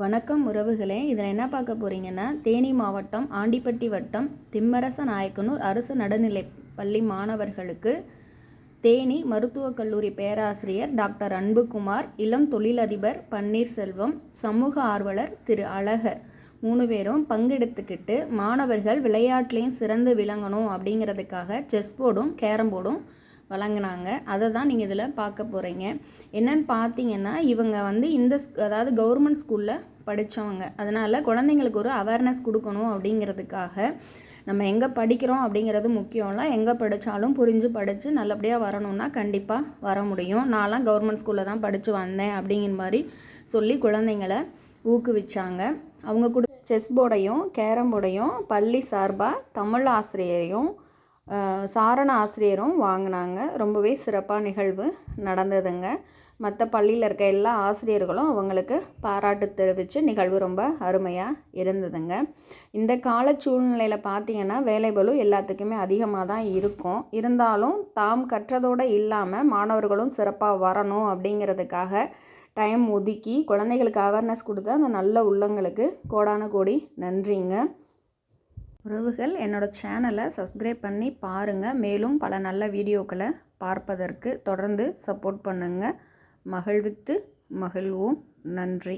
வணக்கம் உறவுகளே. இதில் என்ன பார்க்க போகிறீங்கன்னா, தேனி மாவட்டம் ஆண்டிப்பட்டி வட்டம் திம்மரச நாயக்கனூர் அரசு நடுநிலைப் பள்ளி மாணவர்களுக்கு தேனி மருத்துவக் கல்லூரி பேராசிரியர் டாக்டர் அன்புகுமார், இளம் தொழிலதிபர் பன்னீர்செல்வம், சமூக ஆர்வலர் திரு அழகர் 3 பேரும் பங்கெடுத்துக்கிட்டு மாணவர்கள் விளையாட்டுலேயும் சிறந்து விளங்கணும் அப்படிங்கிறதுக்காக செஸ் போர்டும் கேரம் போர்டும் வழங்கினாங்க. அதை தான் நீங்கள் இதில் பார்க்க போகிறீங்க. என்னென்னு பார்த்தீங்கன்னா, இவங்க அதாவது கவர்மெண்ட் ஸ்கூலில் படித்தவங்க. அதனால் குழந்தைங்களுக்கு ஒரு அவேர்னஸ் கொடுக்கணும் அப்படிங்கிறதுக்காக, நம்ம எங்கே படிக்கிறோம் அப்படிங்கிறது முக்கியம் இல்லை, எங்கே படித்தாலும் புரிஞ்சு படித்து நல்லபடியாக வரணும்னா கண்டிப்பாக வர முடியும். நான்லாம் கவர்மெண்ட் ஸ்கூலில் தான் படித்து வந்தேன் அப்படிங்கிற மாதிரி சொல்லி குழந்தைங்களை ஊக்குவிச்சாங்க. அவங்க செஸ் போர்டையும் கேரம் போர்டையும் பள்ளி சார்பாக தமிழ் ஆசிரியரையும் சாரண ஆசிரியரும் வாங்கினாங்க. ரொம்பவே சிறப்பாக நிகழ்வு நடந்ததுங்க. மற்ற பள்ளியில் இருக்க எல்லா ஆசிரியர்களும் அவங்களுக்கு பாராட்டு தெரிவித்து நிகழ்வு ரொம்ப அருமையாக இருந்ததுங்க. இந்த கால சூழ்நிலையில் பார்த்திங்கன்னா வேலைபளு எல்லாத்துக்குமே அதிகமாக தான் இருக்கும். இருந்தாலும் தாம் கற்றதோடு இல்லாமல் மாணவர்களும் சிறப்பாக வரணும் அப்படிங்கிறதுக்காக டைம் ஒதுக்கி குழந்தைகளுக்கு அவேர்னஸ் கொடுத்த அந்த நல்ல உள்ளங்களுக்கு கோடான கோடி நன்றிங்க. உறவுகள், என்னோடய சேனலை சப்ஸ்கிரைப் பண்ணி பாருங்கள். மேலும் பல நல்ல வீடியோக்களை பார்ப்பதற்கு தொடர்ந்து சப்போர்ட் பண்ணுங்கள். மகிழ்வித்து மகிழ்வோம். நன்றி.